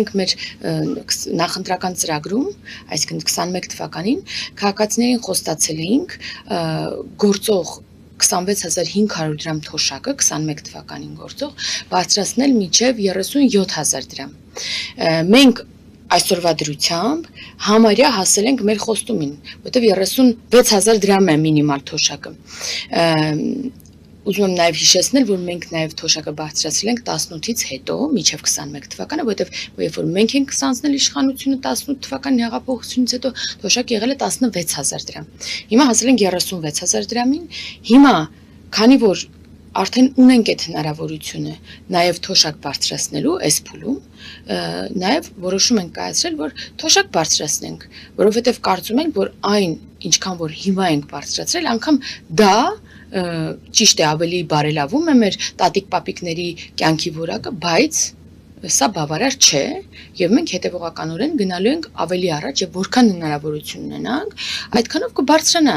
Մենք մեր նախընտրական ծրագրում, այսինքն 21 թվականին, քաղաքացիներին խոստացել էինք գործող 26500 դրամ թոշակը 21 թվականին գործող բարձրացնել մինչև 37000 դրամ։ Մենք այսօրվա դրությամբ համարյա հասել ենք մեր խոստումին, որտեղ 36000 դրամ է մինիմալ թոշակը։ Ուզում եմ նաև հիշեցնել, որ մենք նաև թոշակը բարձրացրել ենք 18-ից հետո, մինչև 21 թվականը, որտեղ երբ որ մենք ենք ստանձնել իշխանությունը 18 թվականի հեղափոխությունից հետո, թոշակը եղել է 16000 դրամ։ Հիմա հասել ենք 36000 դրամին։ Հիմա, քանի որ արդեն ունենք այդ հնարավորությունը նաև թոշակ բարձրացնելու այս փուլում, նաև որոշում ենք կայացրել, որ թոշակ բարձրացնենք, որովհետև կարծում ենք, որ այն, ինչքան որ հիմա ենք բարձրացրել, անգամ դա ճիշտ է, ավելի բարելավում է մեր տատիկ-պապիկների կյանքի որակը, բայց սա բավարար չէ, եւ մենք հետեւողականորեն գնալու ենք ավելի առաջ եւ որքան հնարավորություն ունենանք, այդքանով կբարձրանա